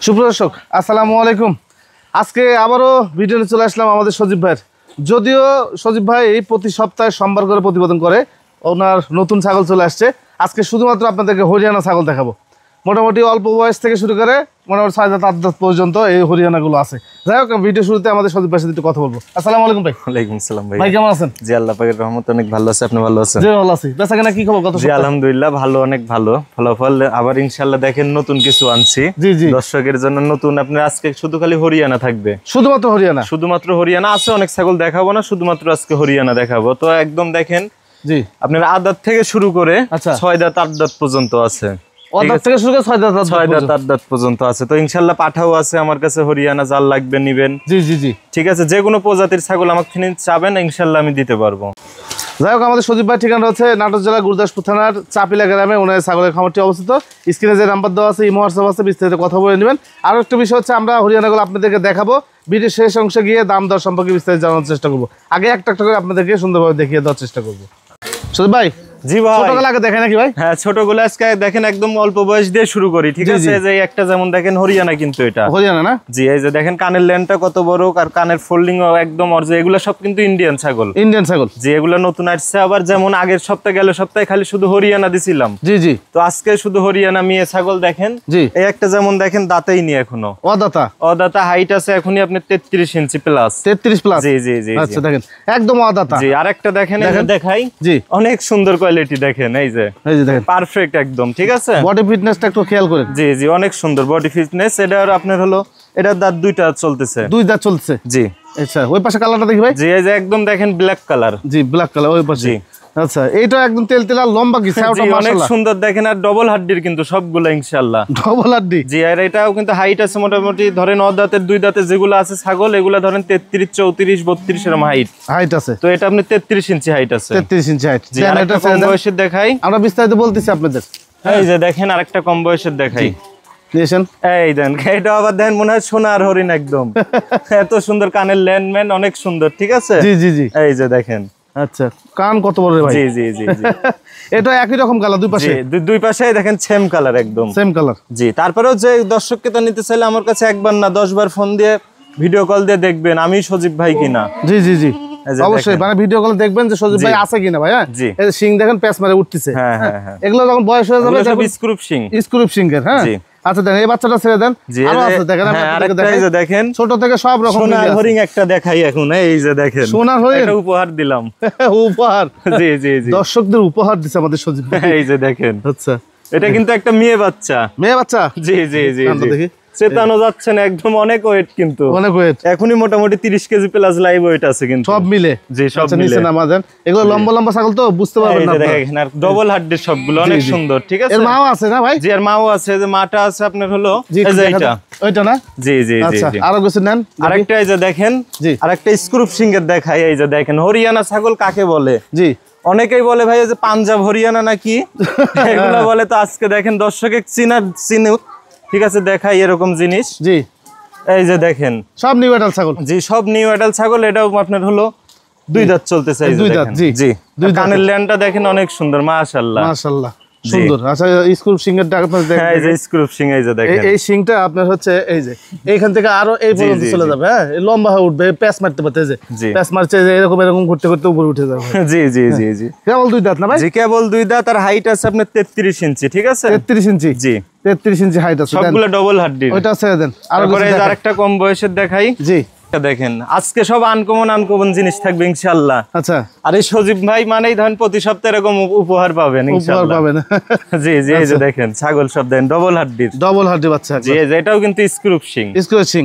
সুপ্রদর্শক আসসালামু আলাইকুম। আজকে আবারও ভিডিওতে চলে আসলাম আমাদের সজীব ভাইয়ের। যদিও সজীব ভাই প্রতি সপ্তাহে সোমবার করে প্রতিবেদন করে, ওনার নতুন ছাগল চলে আসছে। আজকে শুধুমাত্র আপনাদেরকে হরিয়ানা ছাগল দেখাবো। মোটামুটি অল্প বয়স থেকে শুরু করে মোটামুটি 6 দাঁত 8 দাঁত পর্যন্ত এই হরিয়ানাগুলো আছে। যাই হোক, ভিডিও শুরুতে আমাদের সজীব ভাইয়ের সাথে একটু কথা বলবো। আসসালামু আলাইকুম ভাই। ওয়ালাইকুম আসসালাম ভাই। ভাই কেমন আছেন? জি আল্লাহ পাকের রহমতে অনেক ভালো আছে। আপনি ভালো আছেন? জি ভালো আছি। বেচাকেনা কি খবর? জি আলহামদুলিল্লাহ ভালো, অনেক ভালো ফলাফল। আবার ইনশাআল্লাহ দেখেন নতুন কিছু আনছি জি জি দর্শকের জন্য নতুন। আপনার আজকে শুধু খালি হরিয়ানা থাকবে, শুধুমাত্র হরিয়ানা? শুধুমাত্র হরিয়ানা আছে, অনেক ছাগল দেখাবো না, শুধুমাত্র আজকে হরিয়ানা দেখাবো। তো একদম দেখেন জি আপনার আদাত থেকে শুরু করে আচ্ছা 6 দাঁত 8 দাঁত পর্যন্ত আছে। আদাত থেকে শুরু করে 6 দাঁত 8 দাঁত পর্যন্ত আছে। তো ইনশাআল্লাহ পাঠাও আছে আমার কাছে, হরিয়ানা জাল লাগবে নিবেন। জি জি জি ঠিক আছে, যে কোনো প্রজাতির ছাগল আমাকে থেকে চাবেন, ইনশাআল্লাহ আমি দিতে পারবো। যাই হোক, আমাদের সজীব ভাই ঠিকানা হচ্ছে নাটোর জেলা গুরুদাসপুর থানার চাপিলা গ্রামে ওনার ছাগলের খামারটি অবস্থিত। স্ক্রিনে যে নাম্বার দেওয়া আছে, ইমো হোয়াটসঅ্যাপ আছে, বিস্তারিত কথা বলে নেবেন। আরও একটা বিষয় হচ্ছে, আমরা হরিয়ানাগুলো আপনাদেরকে দেখাবো। ভিডিওর শেষ অংশে গিয়ে দাম দর সম্পর্কে বিস্তারিত জানানোর চেষ্টা করবো। আগে একটা একটা করে আপনাদেরকে সুন্দরভাবে দেখিয়ে দেওয়ার চেষ্টা করবো। সজীব ভাই, জি ভাই, ছোটগুলো আগে দেখে নাকি ভাই? হ্যাঁ ছোটগুলো আজকে দেখেন একদম অল্প বয়স দিয়ে শুরু করি। ঠিক আছে, যে একটা যেমন দেখেন হরিয়ানা, কিন্তু এটা হরিয়ানা না? জি, এই যে দেখেন কানের ল্যান্ডটা কত বড়, আর কানের ফোল্ডিং একদম অর্জে। এগুলো সব কিন্তু ইন্ডিয়ান ছাগল। ইন্ডিয়ান ছাগল? জি, এগুলো নতুন আসছে। আবার যেমন আগের সপ্তাহে গেল সপ্তাহে খালি শুধু হরিয়ানা দিছিলাম। জি জি তো আজকে শুধু হরিয়ানা মেয়ে ছাগল দেখেন। জি, এই একটা যেমন দেখেন দাঁতেই নি এখনো, অদাতা। অদাতা হাইট আছে এখনই আপনার 33 ইঞ্চি প্লাস। 33 প্লাস? জি জি জি। আচ্ছা দেখেন একদম অদাতা। জি, আরেকটা দেখেন, দেখাই। জি, অনেক সুন্দর কোয়ালিটি দেখেন, এই যে দেখেন পারফেক্ট একদম। ঠিক আছে, বডি ফিটনেসটা একটু খেয়াল করেন। জি জি, অনেক সুন্দর বডি ফিটনেস। এটা আপনার হলো, এটার দাঁত 2টা চলতেছে। 2 দাঁত চলছে? জি। আচ্ছা, ওই পাশে কালারটা দেখি ভাই। জি, এই যে একদম দেখেন ব্ল্যাক কালার। জি, ব্ল্যাক কালার ওই পাশে। জি। আচ্ছা, এইটা একদম তেল তেল আর লম্বা কি ছাওটা? অনেক মাশাআল্লাহ সুন্দর দেখেন, আর ডবল হাড্ডির কিন্তু সবগুলো ইনশাআল্লাহ। ডবল হাড্ডি? জি, আর এটাও কিন্তু হাইট আছে মোটামুটি ধরেন দাঁতের 2 দাঁতে যেগুলো আছে ছাগল, এগুলা ধরেন 33 34 32 এরকম হাইট আছে। তো এটা আপনি 33 ইঞ্চি হাইট আছে। 33 ইঞ্চি হাইট। জি, আর এটা কম বয়সের দেখাই, আমরা বিস্তারিত বলতেছি আপনাদের। এই যে দেখেন আরেকটা কম বয়সের দেখাই। নিয়েছেন এই দেন, এটা আবার দেন মনে হয় সোনার হরিণ একদম। এত সুন্দর কানের ল্যান্ডম্যান, অনেক সুন্দর। ঠিক আছে, জি জি জি, এই যে দেখেন। আচ্ছা, কান কত বড় রে ভাই? জি জি জি জি। এটা একই রকম কালার দুই পাশে? দুই পাশে দেখেন সেম কালার একদম। Same colour? জি। তারপরেও যে দর্শককে তো নিতে চাইলে আমার কাছে একবার না 10 বার ফোন দিয়ে ভিডিও কল দিয়ে দেখবেন আমি সজীব ভাই কিনা। জি জি জি, অবশ্যই মানে ভিডিও কলে দেখবেন যে সজীব ভাই আছে কিনা ভাই। হ্যাঁ, এই সিং দেখেন প্যাচ মারে উঠতেছে। হ্যাঁ হ্যাঁ হ্যাঁ, এগুলো যখন বয়স হয়ে যাবে সব স্ক্রুপ সিং, স্ক্রুপ সিং এর। হ্যাঁ, আচ্ছা দেন এই বাচ্চাটা ছেড়ে দেন। আরো আছে দেখেন, এই যে দেখেন ছোট থেকে সব রকম। সোনার হরিণ একটা দেখাই এখন, এই যে দেখেন সোনার হরিণ একটা উপহার দিলাম। উপহার? জি জি জি, দর্শকদের উপহার দিছে আমাদের সজীব ভাই। এই যে দেখেন। আচ্ছা, এটা কিন্তু একটা মেয়ে বাচ্চা। মেয়ে বাচ্চা? জি জি জি জি, দেখি চেতানো যাচ্ছে না একদম, অনেক ওয়েট কিন্তু, অনেক ওয়েট। এখনই মোটামুটি 30 কেজি প্লাস লাইভ ওয়েট আছে কিন্তু সব মিলে। জি, সব মিলে। নিচে নামাজেন, এগুলো লম্বা লম্বা ছাগল তো বুঝতে পারবেন না। দেখেন আর ডবল হাড্ডির সবগুলো অনেক সুন্দর। ঠিক আছে, এর মাও আছে না ভাই? জি, আর মাও আছে, যে মাটা আছে আপনার হলো এই যে এটা ওইটা না? জি জি জি। আচ্ছা, আরো কিছু নেন। আরেকটা এই যে দেখেন, আরেকটা স্ক্রুপ সিংহের দেখাই। এই যে দেখেন হরিয়ানা ছাগল কাকে বলে। জি, অনেকেই বলে ভাই যে পাঞ্জাব হরিয়ানা নাকি এগুলো বলে। তো আজকে দেখেন দর্শকে চিনুক। ঠিক আছে, দেখাই এরকম জিনিস। জি, এই যে দেখেন সব নিউ এডাল ছাগল। জি, সব নিউ এডাল ছাগল। এটাও আপনার হলো 2 দাঁত চলতেছে। এই যে দেখেন, জি, কানের ল্যান্ডটা দেখেন অনেক সুন্দর, মাশাআল্লাহ মাশাআল্লাহ সুন্দর। আচ্ছা, স্ক্রুপ সিং এর ডাক আপনারা দেখেন। এই যে স্ক্রুপ সিং, এই যে দেখেন এই সিংটা আপনার হচ্ছে এই যে এইখান থেকে আরো এই পর্যন্ত চলে যাবে। হ্যাঁ, লম্বা হয়ে উঠবে, প্যাচ মারতে পারতে, যে প্যাচ মারছে যে এরকম এরকম করতে করতে উপরে উঠে যাবে। জি জি জি জি, কেবল 2 দাঁত না ভাই? জি, কেবল 2 দাঁত, আর হাইট আছে আপনার 33 ইঞ্চি। ঠিক আছে, 33 ইঞ্চি? জি, 33 ইঞ্চি হাইট আছে। সবগুলো ডবল হাড্ডি। ওইটা ছেড়ে দেন। আর আরেকটা কম বয়সের দেখাই। জি, দেখেন আজকে সব আনকমন জিনিস থাকবে ইনশাআল্লাহ। আচ্ছা, আর এই সজীব ভাই মানেই ধরেন প্রতি সপ্তাহে এরকম উপহার পাবেন ইনশাআল্লাহ। জি জি, এই যে দেখেন ছাগল সব দেন ডবল হাড্ডি বাচ্চা। জি, এটাও কিন্তু স্ক্রুপ সিং।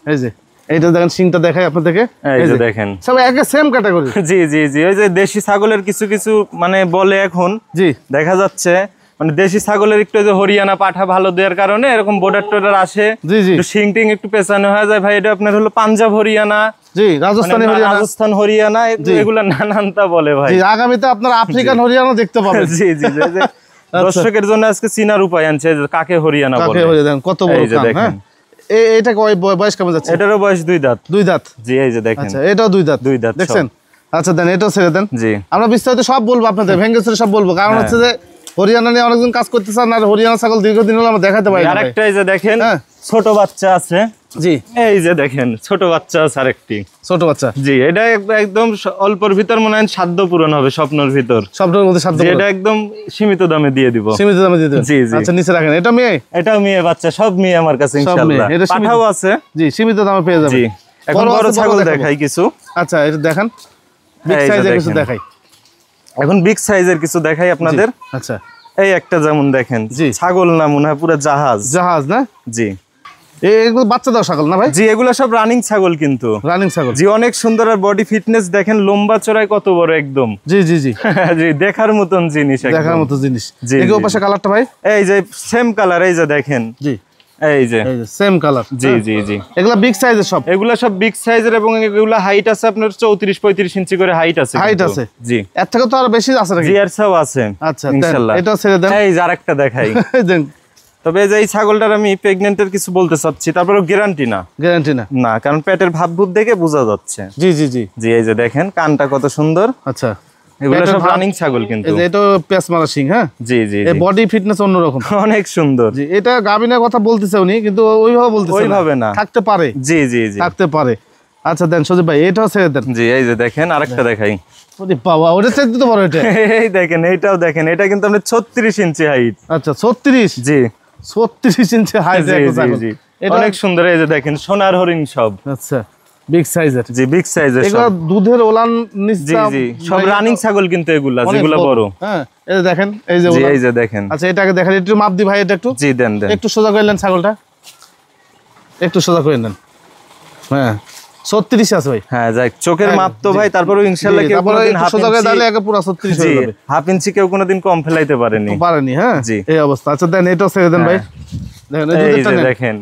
এই যে এইটা দেখেন, সিংটা দেখাই আপনাদেরকে। এই যে দেখেন সব একে সেম ক্যাটাগরি। জি জি জি, ওই যে দেশি ছাগলের কিছু কিছু মানে বলে এখন। জি, দেখা যাচ্ছে মানে দেশি ছাগলের একটু যে হরিয়ানা পাঠা ভালো দেওয়ার কারণে এরকম বর্ডার টোডার আসে। জি জি, শিং টিং একটু পেছানো হয়ে যায় ভাই। এটা আপনার হলো পাঞ্জাব হরিয়ানা, জি, রাজস্থান হরিয়ানা, এগুলা নানানটা বলে ভাই। আগামীতে আপনার আফ্রিকান হরিয়ানা দেখতে পাবেন। জি জি, দর্শকের জন্য আজকে চিনার উপায় আনছে কাকে হরিয়ানা বলে। কত বড় কান। এটা বয়স কেমন যাচ্ছে? এটারও বয়স 2 দাঁত। 2 দাঁত? জি, এই যে দেখেন। আচ্ছা, এটাও 2 দাঁত? 2 দাঁত দেখছেন। আচ্ছা দেন, এটাও ছেড়ে দেন। জি, আমরা বিস্তারিত সব বলবো আপনাদের, ভেঙ্গে সব বলবো। কারণ হচ্ছে যে হরিয়ানা নিয়ে অনেকজন কাজ করতে চান, আর হরিয়ানা ছাগল দীর্ঘদিন হলো আমরা দেখাতে পারি। আরেকটা এই যে দেখেন, ছোট বাচ্চা আছে। জি, এই যে দেখেন ছোট বাচ্চা আছে আরেকটি। ছোট বাচ্চা, জি, এটা একদম অল্পর ভিতর মনে হয় সাধ্য পূরণ হবে, স্বপ্নের ভিতর, স্বপ্নের মধ্যে সাধ্য। এটা একদম সীমিত দামে দিয়ে দিব। সীমিত দামে দিয়ে দেবেন? জি জি। আচ্ছা, নিচে রাখেন। এটা মেয়ে? এটাও মেয়ে বাচ্চা, সব মেয়ে আমার কাছে ইনশাআল্লাহ। পাঠাও আছে। জি, সীমিত দামে পেয়ে যাবেন। জি, এখন বড় ছাগল দেখাই কিছু। আচ্ছা, এটা দেখেন, বিগ সাইজের কিছু দেখাই। এখন বিগ সাইজের কিছু দেখাই আপনাদের। আচ্ছা, এই একটা যেমন দেখেন, ছাগল না মনে হয় পুরো জাহাজ। জাহাজ না? জি, এগুলো বাচ্চা দাও ছাগল না ভাই? জি, এগুলো সব রানিং ছাগল কিন্তু। রানিং ছাগল। জি, অনেক সুন্দর। আর বডি ফিটনেস দেখেন, লম্বা চড়াই কত বড় একদম। জি জি জি। জি, দেখার মতন জিনিস, দেখার মতো জিনিস। জি, এই পাশে কালারটা ভাই? এই যে সেম কালার, এই যে দেখেন। জি, এই যে সেম কালার। জি জি জি। এগুলা বিগ সাইজের সব? এগুলা সব বিগ সাইজের, এবং এগুলা হাইট আছে আপনার 34-35 ইঞ্চি করে হাইট আছে। হাইট আছে? জি। এর থেকে তো আরো বেশি আছে নাকি? জি, এর চেয়েও আছে। আচ্ছা, ইনশাআল্লাহ। এটা ছেড়ে দেন। এই যে আরেকটা দেখাই। দেন। তবে এই যে এই ছাগলটার আমি প্রেগন্যান্টের কিছু বলতে চাচ্ছি, তারপরেও গ্যারান্টি না। গ্যারান্টি না? না, কারণ পেটের ভাব ভূত দেখে বোঝা যাচ্ছে। জি জি জি। জি, এই যে দেখেন কানটা কত সুন্দর। আচ্ছা, এগুলো সব রানিং ছাগল কিন্তু। এই যে এটা পেস মারা সিং। হ্যাঁ, জি জি। এই বডি ফিটনেস অন্যরকম, অনেক সুন্দর। জি, এটা গাবিনের কথা বলতেছে উনি, কিন্তু ওইভাবে বলতেছে ওইভাবে না, থাকতে পারে। জি জি জি, থাকতে পারে। আচ্ছা, দেন সজীব ভাই, এটাও ছেড়ে দেন। জি, এই যে দেখেন আরেকটা দেখাই। ওরে বাবা, ওটা চাইতে তো বড়। এটা এই দেখেন, এইটাও দেখেন, এটা কিন্তু আপনার 36 ইঞ্চি হাইট। আচ্ছা, 36? জি, 36 ইঞ্চি হাইট। অনেক সুন্দর। এই যে দেখেন সোনার হরিণ সব। আচ্ছা, বিগ সাইজের। জি, বিগ সাইজের। এগুলো দুধের ওলান জি জি, সব রানিং ছাগল কিন্তু এগুলা, যেগুলো বড়। হ্যাঁ, এই যে দেখেন, এই যে জি, এই যে দেখেন। আচ্ছা, এটাকে দেখেন, একটু মাপ দি ভাই, এটা একটু। জি, দেন দেন। একটু সোজা করে নেন ছাগলটা, একটু সোজা করে নেন। হ্যাঁ, 36 আছে ভাই। হ্যাঁ, যাই, চোখের মাপ তো ভাই, তারপরেও ইনশাআল্লাহ কেউ কোনোদিন হাফ সোজা করে ইঞ্চি, দাঁড়ালে একে পুরো 36 হয়ে যাবে। হাফ ইঞ্চি কেউ কোনোদিন কম ফেলাইতে পারেনি। পারেনি। হ্যাঁ, জি, এই অবস্থা। আচ্ছা, দেন এটাও ছেড়ে দেন ভাই। দেখেন, এই এই দুধটা যে নেন। দেখেন,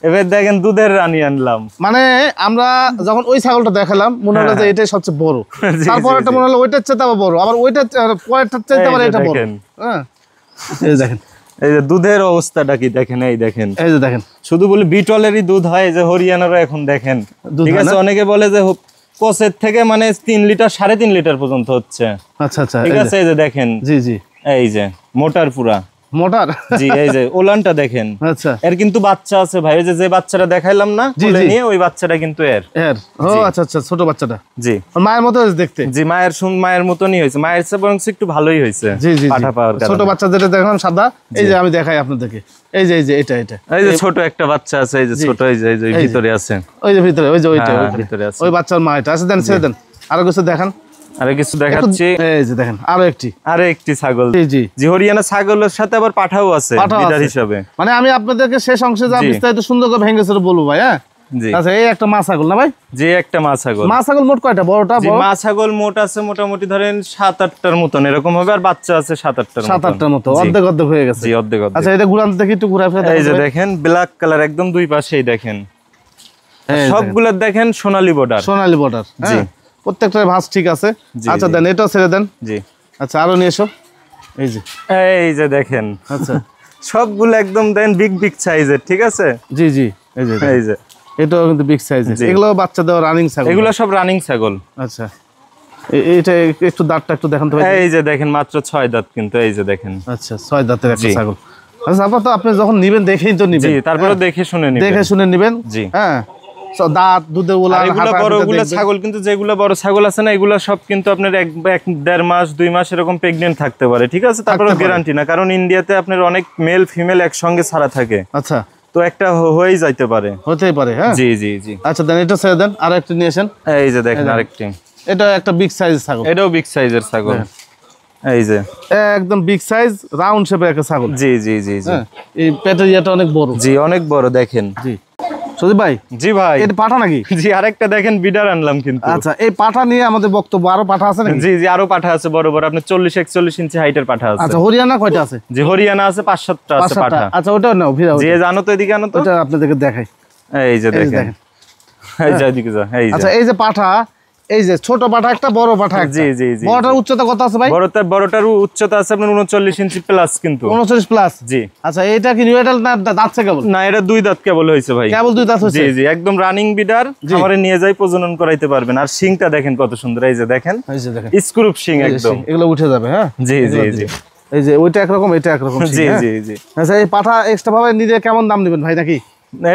এবার দেখেন দুধের রানী আনলাম। মানে আমরা যখন ওই ছাগলটা দেখালাম, মনে হলো যে এটাই সবচেয়ে বড়। তারপর একটা মনে হলো ওইটার চেয়ে আবার বড়, আবার ওইটার পরেরটার চেয়ে আবার এটা বড়। হ্যাঁ, এই দেখেন, এই যে দুধের অবস্থাটা কি দেখেন। এই দেখেন, এই যে দেখেন, শুধু বলি বিটলেরই দুধ হয়, যে হরিয়ানারও এখন দেখেন। ঠিক আছে, অনেকে বলে যে কোচের থেকে মানে 3 লিটার 3.5 লিটার পর্যন্ত হচ্ছে। আচ্ছা আচ্ছা, ঠিক আছে, এই যে দেখেন। জি জি, এই যে মোটার পুরা মোটার। জি, এই যে ওলানটা দেখেন। আচ্ছা, এর কিন্তু বাচ্চা আছে ভাই, ওই যে বাচ্চাটা দেখাইলাম না কোলে নিয়ে, ওই বাচ্চাটা কিন্তু এর। ও আচ্ছা আচ্ছা, ছোট বাচ্চাটা। জি, মায়ের মতো দেখতে। জি, মায়ের মতনই হয়েছে, মায়ের চেয়ে বরং একটু ভালোই হয়েছে। জি জি, পাঠা পাওয়ার কারণে। ছোট বাচ্চা যেটা দেখলাম সাদা, এই যে আমি দেখাই আপনাদেরকে, এই যে এটা এই যে ছোট একটা বাচ্চা আছে, এই যে ছোট, এই যে ভিতরে আছে, ওই যে ভিতরে, ওই যে ওইটা ভিতরে আছে, ওই বাচ্চার মা এটা আছে। দেন, ছেড়ে দেন, আরো কিছু দেখান। আরে কিছু দেখাচ্ছি। এই যে দেখেন, আরো একটি ছাগল। জি জি জি, হরিয়ানা ছাগলের সাথে আবার পাঠাও আছে বিটার হিসাবে। মানে আমি আপনাদেরকে শেষ অংশে যা বিস্তারিত সুন্দর করে ভেঙে চলে বলবো ভাই। হ্যাঁ, জি। আচ্ছা, এই একটা মা ছাগল না ভাই? জি, একটা মা ছাগল। মা ছাগল মোট কয়টা? বড়টা জি, মা ছাগল মোট আছে মোটামুটি ধরেন 7-8টার মতন এরকম হবে, আর বাচ্চা আছে 7-8টার মতো। অর্ধেক অর্ধেক হয়ে গেছে। জি, অর্ধেক। আচ্ছা, এটা ঘুরান দেখি, একটু ঘুরাই ফেলে। এই যে দেখেন, ব্ল্যাক কালার একদম দুই পাশেই দেখেন, সবগুলোর দেখেন সোনালী বর্ডার। সোনালী বর্ডার। জি, প্রত্যেকটার ভাঁজ ঠিক আছে। আচ্ছা, দেন এটাও ছেড়ে দেন। জি, আচ্ছা, আরো নিয়ে এসো। এই যে দেখেন। আচ্ছা, সবগুলো একদম দেন বিগ সাইজের। ঠিক আছে। জি জি, এই যে এটাও কিন্তু বিগ সাইজের। এগুলো বাচ্চা দেওয়া রানিং ছাগল। এগুলো সব রানিং ছাগল। আচ্ছা, এটা একটু দাঁতটা একটু দেখান তো। এই যে দেখেন, মাত্র 6 দাঁত কিন্তু। এই যে দেখেন। আচ্ছা, 6 দাঁতের একটা ছাগল। আচ্ছা, আপনি যখন নিবেন দেখেই তো নিবেন। জি, তারপরে দেখে শুনে নিবেন। জি, হ্যাঁ, দাঁত, দুধের ওলা, এগুলো বড়গুলো ছাগল কিন্তু, যেগুলো বড় ছাগল আছে না, এগুলো সব কিন্তু আপনার 1-1.5 মাস 2 মাস এরকম প্রেগন্যান্ট থাকতে পারে। ঠিক আছে, তারপরে গ্যারান্টি না, কারণ ইন্ডিয়াতে আপনার অনেক মেল ফিমেল একসঙ্গে ছাড়া থাকে। আচ্ছা, তো একটা হয়েই যাইতে পারে, হতেই পারে। হ্যাঁ, জি জি জি। আচ্ছা, দেন এটা ছেড়ে দেন, আর একটা নিয়ে আসেন। এই যে দেখেন আরেকটি, এটা একটা বিগ সাইজের ছাগল। এটাও বিগ সাইজের ছাগল। এই যে একদম বিগ সাইজ রাউন্ড শেপের একটা ছাগল। জি জি জি জি, এই পেটের ইয়াটা অনেক বড়। জি, অনেক বড় দেখেন। জি, সজীব ভাই। জি ভাই, এটা পাঠা নাকি? জি, আরেকটা দেখেন বিডার আনলাম কিন্তু। আচ্ছা, এই পাঠা নিয়ে আমাদের বক্তব্য। আরো পাঠা আছে নাকি? জি জি, আরো পাঠা আছে বড় বড়, আপনার 40-41 ইঞ্চি হাইটের পাঠা আছে। আচ্ছা, হরিয়ানা কয়টা আছে? জি, হরিয়ানা আছে 5-7টা আছে পাঠা। আচ্ছা, ওটাও নাও, ভিড়া। জি, জানো তো, এদিকে আনো তো, ওটা আপনাদেরকে দেখাই। এই যে দেখেন, এই যে এদিকে যা। এই যে, আচ্ছা, এই যে পাঠা, এই যে ছোট পাঠা একটা, বড় পাঠা একটা। জি জি জি। বড়টার উচ্চতা কত আছে ভাই? বড়টার উচ্চতা আছে আপনার 39 ইঞ্চি প্লাস কিন্তু। 39 প্লাস? জি। আচ্ছা, এটা কি নিউ এডাল না দাঁতছে কেবল? না, এটা 2 দাঁত কেবল হয়েছে ভাই। কেবল 2 দাঁত হয়েছে? জি জি, একদম রানিং বিডার। আমারে নিয়ে যাই প্রজনন করাইতে পারবেন। আর শিংটা দেখেন কত সুন্দর। এই যে দেখেন, স্ক্রুপ শিং একদম। এগুলো উঠে যাবে। হ্যাঁ, জি জি জি। এই যে ওইটা একরকম, এটা একরকম। জি জি জি। আচ্ছা, এই পাঠা এক্সট্রা ভাবে নিলে কেমন দাম নেবেন ভাই নাকি?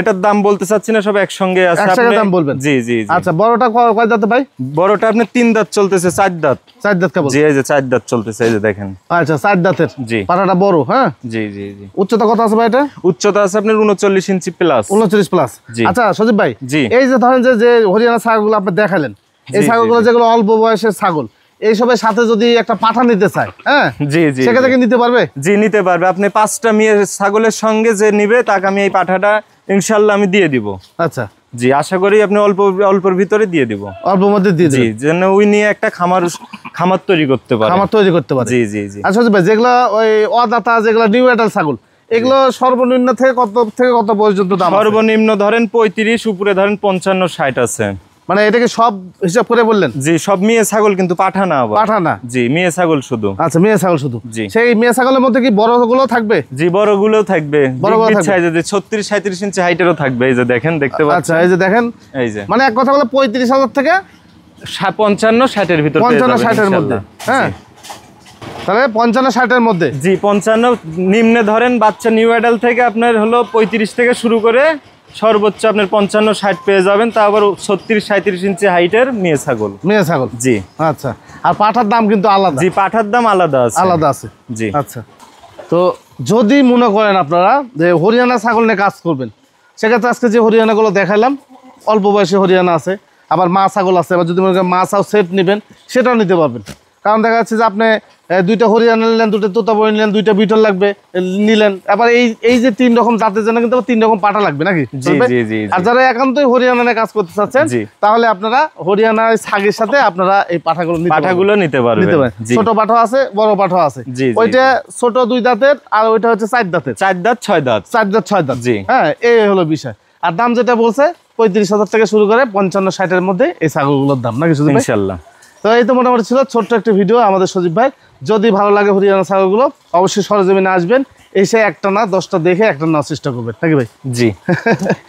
এটার দাম বলতে চাচ্ছি না, সব একসঙ্গে আছে। একসাথে দাম বলবেন? জি জি। আচ্ছা, বড়টা কয় দাঁতে ভাই? বড়টা আপনি 3 দাঁত চলতেছে, 4 দাঁত। 4 দাঁত কেবল? জি, এই যে 4 দাঁত চলতেছে, এই যে দেখেন। আচ্ছা, 4 দাঁতের। জি। পাঠাটা বড়, হ্যাঁ। জি জি জি। উচ্চতা কত আছে ভাই এটা? উচ্চতা আছে আপনার 39 ইঞ্চি প্লাস। 39 প্লাস। আচ্ছা সজীব ভাই, জি, এই যে ধরেন যে হরিয়ানা ছাগলগুলো আপনি দেখালেন, এই ছাগলগুলো যেগুলো অল্প বয়সের ছাগল, এইসবের সাথে যদি একটা পাঠা নিতে চায়, হ্যাঁ, জি জি, সেক্ষেত্রে কি নিতে পারবে? জি, নিতে পারবে। আপনি 5টা মেয়ে ছাগলের সঙ্গে যে নিবে তাকে আমি এই পাঠাটা ইনশাআল্লাহ আমি দিয়ে দিব। আচ্ছা জি, আশা করি আপনি অল্পর ভিতরে দিয়ে দিব। অল্পের মধ্যে দিয়ে দিবেন? জি, যেন ওই নিয়ে একটা খামার তৈরি করতে পারে। খামার তৈরি করতে পারে। জি জি জি। আচ্ছা ভাই, যেগুলো ওই অদাতা, যেগুলো নিউ অ্যাডাল্ট ছাগল, এগুলো সর্বনিম্ন থেকে কত পর্যন্ত দাম? সর্বনিম্ন ধরেন 35, উপরে ধরেন 55, 60 আছে। মানে এটাকে সব হিসাব করে বললেন? জি, সব মেয়ে ছাগল, কিন্তু পাঠা না। পাঠা না? জি, মেয়ে ছাগল শুধু। আচ্ছা, মেয়ে ছাগল শুধু। জি। সেই মেয়ে ছাগলের মধ্যে কি বড়গুলো থাকবে? জি, বড়গুলো থাকবে। বড়গুলো থাকবে, সাইজে 36-37 ইঞ্চি হাইটেরও থাকবে। এই যে দেখেন, দেখতে পাচ্ছেন? আচ্ছা, এই যে দেখেন, এই যে মানে এক কথা বলে 35,000 থেকে 55-60 এর ভিতর, 55-60 এর মধ্যে। হ্যাঁ, তাহলে 55-60 এর মধ্যে। জি, 55 নিম্নে ধরেন বাচ্চা নিউ অ্যাডাল্ট থেকে আপনার হলো 35 থেকে শুরু করে সর্বোচ্চ আপনার 55-60 পেয়ে যাবেন। তা আবার 36-37 ইঞ্চি হাইটের মেয়ে ছাগল। মেয়ে ছাগল, জি। আচ্ছা, আর পাঠার দাম কিন্তু আলাদা? জি, পাঠার দাম আলাদা আছে। আলাদা আছে, জি। আচ্ছা, তো যদি মনে করেন আপনারা যে হরিয়ানা ছাগল নিয়ে কাজ করবেন, সেক্ষেত্রে আজকে যে হরিয়ানাগুলো দেখালাম, অল্প বয়সী হরিয়ানা আছে, আবার মা ছাগল আছে, আবার যদি মনে করেন মা ছাগল সেট নেবেন, সেটাও নিতে পারবেন। কারণ দেখা যাচ্ছে যে আপনি 2টা হরিয়ানা নিলেন, 2টা তোতাপুরি নিলেন, 2টা বিটল লাগবে নিলেন, আবার এই যে 3 রকম জাতের জন্য কিন্তু 3 রকম পাঠা লাগবে নাকি? আর যারা একান্তই হরিয়ানা নিয়ে কাজ করতে চাচ্ছেন, তাহলে আপনারা হরিয়ানা ছাগের সাথে আপনারা এই পাঠাগুলো নিতে পারবেন। ছোট পাঠা আছে, বড় পাঠা আছে। ওইটা ছোট 2 দাঁতের, আর ওইটা হচ্ছে 4 দাঁতের। 4 দাঁত 6 দাঁত। 4 দাঁত 6 দাঁত। হ্যাঁ, এই হলো বিষয়। আর দাম যেটা বলছে 35,000 থেকে শুরু করে 55-60 এর মধ্যে এই ছাগলগুলোর দাম নাকি? ইনশাআল্লাহ। তো এই তো মোটামুটি ছিল ছোট্ট একটা ভিডিও আমাদের সজীব ভাই। যদি ভালো লাগে হরিয়ানা ছাগলগুলো, অবশ্যই সরজমিনে আসবেন, এসে একটা না 10টা দেখে একটা নেওয়ার চেষ্টা করবেন নাকি ভাই? জি,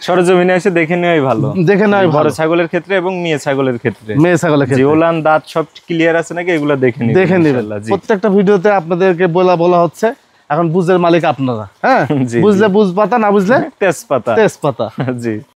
সরজমিনে এসে দেখে নেওয়াই ভালো। দেখে নেওয়াই ভালো, বড় ছাগলের ক্ষেত্রে এবং মেয়ে ছাগলের ক্ষেত্রে। মেয়ে ছাগলের ক্ষেত্রে ওলান দাঁত সব ক্লিয়ার আছে নাকি এগুলো দেখে নেবেন। প্রত্যেকটা ভিডিওতে আপনাদেরকে বলা হচ্ছে, এখন বুঝের মালিক আপনারা। হ্যাঁ, বুঝলে বুঝ পাতা, না বুঝলে তেজপাতা। জি।